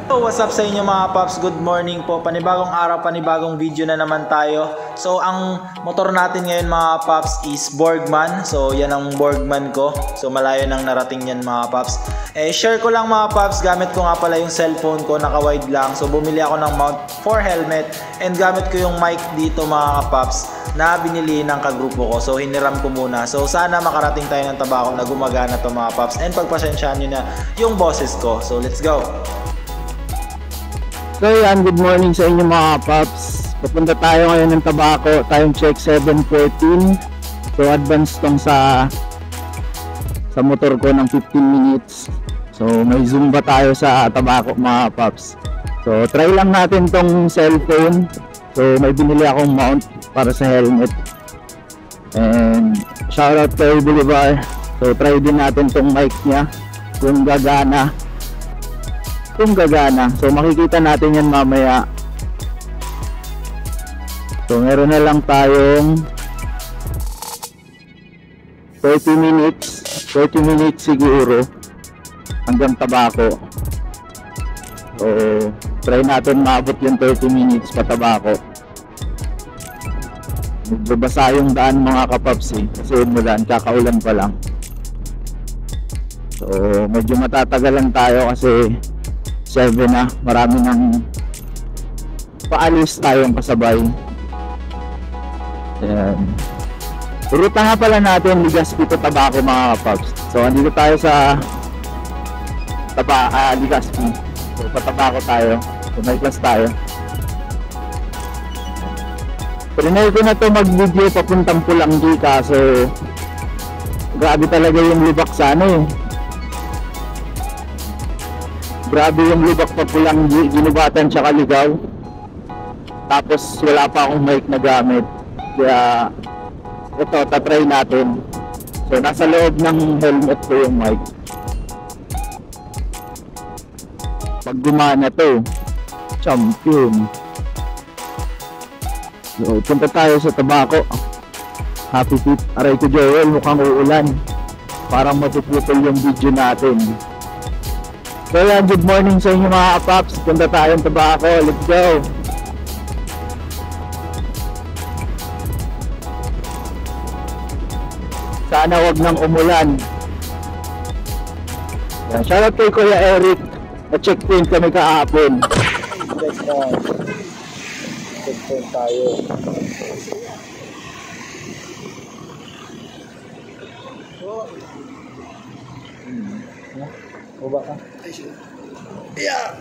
So what's up sa inyo mga paps, good morning po. Panibagong araw, panibagong video na naman tayo. So ang motor natin ngayon mga paps is Borgman. So yan ang Borgman ko. So malayo nang narating yan mga paps. Share ko lang mga paps, gamit ko nga pala yung cellphone ko, naka wide lang. So bumili ako ng mount for helmet and gamit ko yung mic dito mga paps na binili ng kagrupo ko. So hiniram ko muna. So sana makarating tayo ng Tabaco na gumagana to mga paps. And pagpasensyaan nyo na yung boses ko. So let's go! So yan, good morning sa inyo mga paps. Papunta tayo ngayon ng Tabaco. Time check 7:14. So advance tong sa motor ko ng 15 minutes. So may Zumba tayo sa Tabaco mga paps. So try lang natin tong cellphone. So may binili akong mount para sa helmet. And shoutout kay Bolivar. So try din natin tong mic niya kung gagana. So makikita natin yan mamaya. So meron na lang tayong 30 minutes siguro hanggang Tabaco. So try natin maabot yung 30 minutes pa Tabaco. Nagbabasa yung daan mga kapaps kasi umulan, kakaulan pa lang. So medyo matatagalan tayo kasi 7 na, marami nang paalis tayong kasabay. Ayan. Ruta nga pala natin, Legazpi to Tabaco mga kapaps. So andito tayo sa Legazpi. So pa-Tabaco tayo. So may class tayo. Trinay ko na to mag-video papuntang Pulanggi kaso grabe talaga yung lubak sa Grabe yung lubak pa Pulanggi, ginubatan tsaka Ligaw. Tapos wala pa akong mic na gamit. Kaya ito, tatry natin. So nasa loob ng helmet ko yung mic. Pag gumana to, champion. So punta tayo sa Tabaco. Happy feet. Aray ko Joel, mukhang uulan. Parang matuputol yung video natin. So yan, good morning sa inyo mga paps. Punta tayong Tabaco, let's go. Sana wag nang umulan. Yan, shoutout kay Kuya Eric. Na-checkpoint kami kahapon. Checkpoint tayo. Uba ka? Yeah!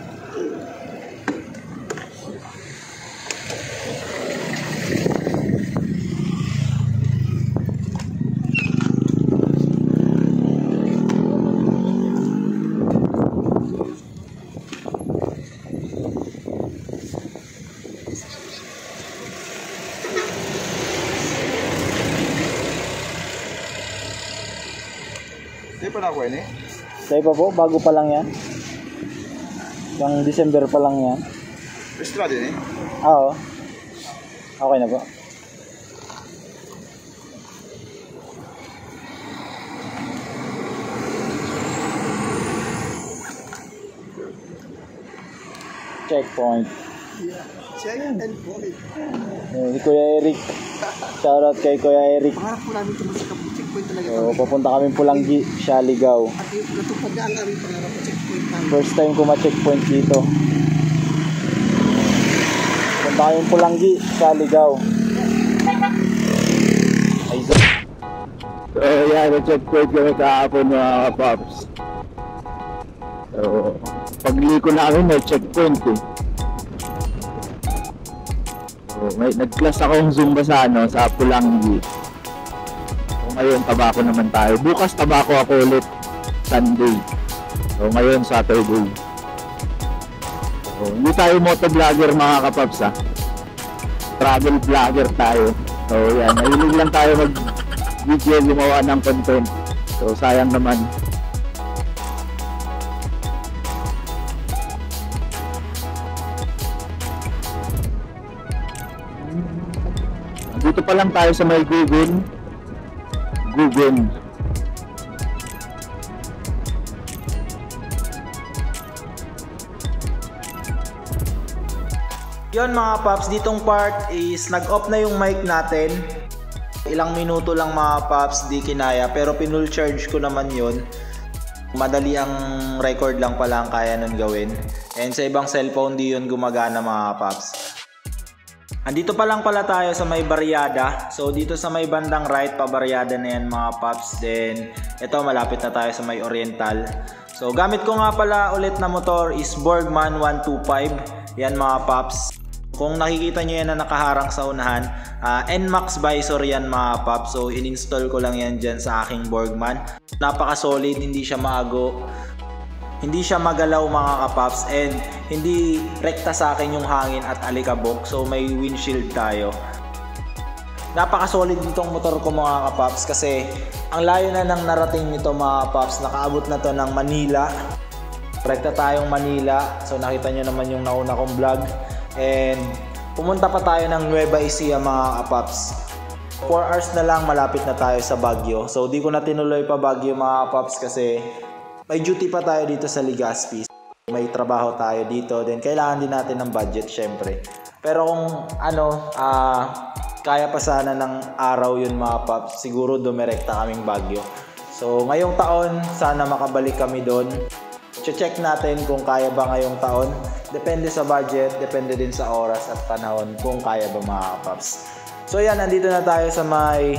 Hindi pa na ako eh? Tayo pa po, bago pa lang yan. Yung December pa lang yan. Extra din Oo. Okay na po. Checkpoint. Checkpoint. Si Kuya Eric. Shoutout kay Kuya Eric. Pangarap po namin ito sa checkpoint talaga. So, papunta kami Pulanggi, siya Ligaw. At natupad na ang aming pangarap sa checkpoint namin. First time ko ma-checkpoint dito. Punta kami Pulanggi, siya Ligaw. Ay, So yan, na-checkpoint kami kahapon mga kapaps. So pagliko namin may checkpoint So nag-class akong Zumba sa sa Pulanggi. So ngayon Tabaco naman tayo. Bukas Tabaco ako ulit, Sunday. So ngayon Saturday. So hindi tayo motovlogger mga kapaps travel vlogger tayo. So yan, nahilig lang tayo mag-video, gumawa ng content. So sayang naman. Dito pa lang tayo sa may Gugun. Yun mga paps, ditong part is nag-off na yung mic natin. Ilang minuto lang mga paps, di kinaya, pero pinull charge ko naman yun. Madali ang record lang pala ang kaya nun gawin. And sa ibang cellphone di yun gumagana mga paps. Andito pa lang pala tayo sa may Barriada. So dito sa may bandang right pa Barriada na yan mga paps. Then ito malapit na tayo sa may Oriental. So gamit ko nga pala ulit na motor is Borgman 125. Yan mga paps. Kung nakikita nyo yan na nakaharang sa unahan, NMAX visor yan mga paps. So in-install ko lang yan dyan sa aking Borgman. Napaka solid, hindi siya maago, hindi siya magalaw mga kapaps, and hindi rekta sa akin yung hangin at alikabok. So may windshield tayo. Napaka solid nitong motor ko mga kapaps kasi ang layo na ng narating nito mga kapaps. Nakaabot na to ng Manila. Rekta tayong Manila. So nakita nyo naman yung nauna kong vlog. And pumunta pa tayo ng Nueva Ecija mga kapaps. 4 hours na lang malapit na tayo sa Baguio. So di ko na tinuloy pa Baguio mga kapaps kasi may duty pa tayo dito sa Legazpi. May trabaho tayo dito. Then kailangan din natin ng budget syempre. Pero kung kaya pa sana ng araw yun mga paps, siguro dumirekta kaming Baguio. So ngayong taon sana makabalik kami doon. Check natin kung kaya ba ngayong taon. Depende sa budget, depende din sa oras at panahon kung kaya ba mga kapaps. So yan, nandito na tayo sa may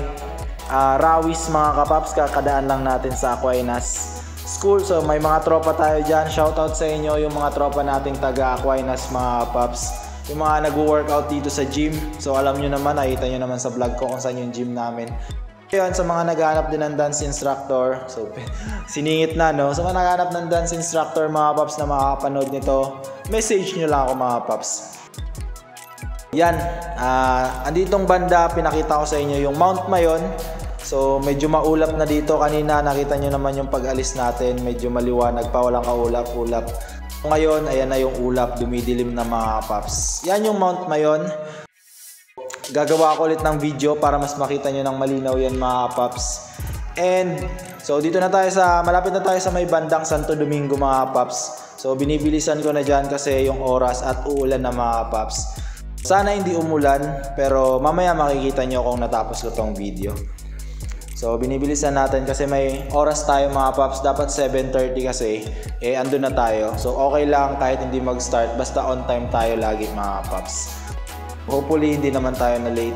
Rawis mga kapaps. Kakadaan lang natin sa Aquinas School. So may mga tropa tayo dyan. Shoutout sa inyo yung mga tropa nating taga Aquinas mga kapaps. Yung mga nag-workout dito sa gym. So alam nyo naman, nakita nyo naman sa vlog ko kung saan yung gym namin. Yun, sa mga naghahanap din ng dance instructor, so siningit na no, sa mga naghahanap ng dance instructor mga paps na makakapanood nito, message nyo lang ako mga paps. Yan, anditong banda pinakita ko sa inyo yung Mount Mayon. So medyo maulap na dito, kanina nakita nyo naman yung pag-alis natin, medyo maliwanag pa, walang kaulap-ulap. Ngayon ayan na yung ulap, dumidilim na mga paps. Yan yung Mount Mayon. Gagawa ko ulit ng video para mas makita nyo ng malinaw yan mga paps. And so dito na tayo malapit na tayo sa may bandang Santo Domingo mga paps. So binibilisan ko na dyan kasi yung oras at uulan na mga paps. Sana hindi umulan, pero mamaya makikita nyo kung natapos ko tong video. So binibilisan natin kasi may oras tayo mga paps. Dapat 7:30 kasi andun na tayo. So okay lang kahit hindi mag-start, basta on time tayo lagi mga paps. Hopefully hindi naman tayo na late.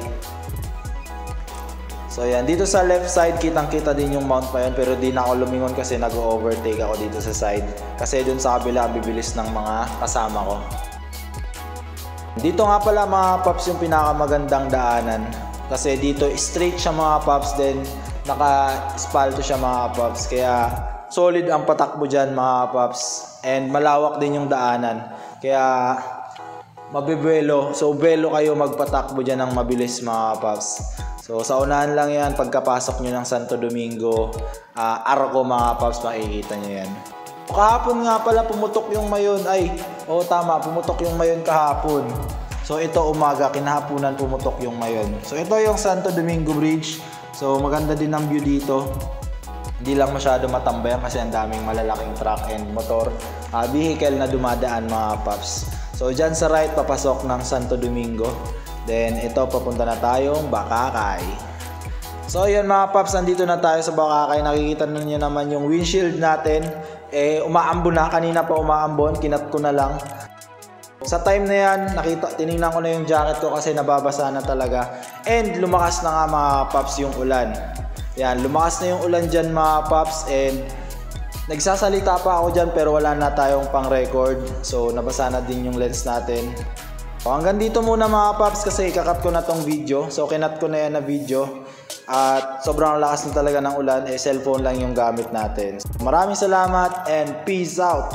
So yan, dito sa left side kitang kita din yung Mount Mayon, pero di na ako lumingon kasi nag-overtake ako dito sa side. Kasi dun sa kabila bibilis ng mga kasama ko. Dito nga pala mga paps yung pinakamagandang daanan. Kasi dito straight siya mga paps, then naka-espalto siya mga paps. Kaya solid ang patakbo dyan mga paps. And malawak din yung daanan. Kaya mabibuelo. So buelo kayo magpatakbo dyan ng mabilis mga paps. So sa unahan lang yan, pagkapasok nyo ng Santo Domingo, Arco mga paps, makikita nyo yan. Kahapon nga pala pumutok yung Mayon. Tama, pumutok yung Mayon kahapon. So ito umaga, kinahaponan pumutok yung Mayon. So ito yung Santo Domingo Bridge. So maganda din ang view dito. Hindi lang masyado matambayan kasi ang daming malalaking truck and motor, vehicle na dumadaan mga paps. So dyan sa right papasok ng Santo Domingo. Then ito papunta na tayong Bakakay. So yun mga paps, nandito na tayo sa Bakakay. Nakikita niyo naman yung windshield natin. Umaambon na, kanina pa umaambon, kinat ko na lang. Sa time na yan, tiningnan ko na yung jacket ko kasi nababasa na talaga. And lumakas na nga mga paps yung ulan. Yan, lumakas na yung ulan dyan mga paps. And nagsasalita pa ako dyan pero wala na tayong pang record. So nabasa na din yung lens natin. So, hanggang dito muna mga paps kasi ikakat ko na tong video. So kinat ko na yan na video. At sobrang lakas na talaga ng ulan. Cellphone lang yung gamit natin. Maraming salamat and peace out!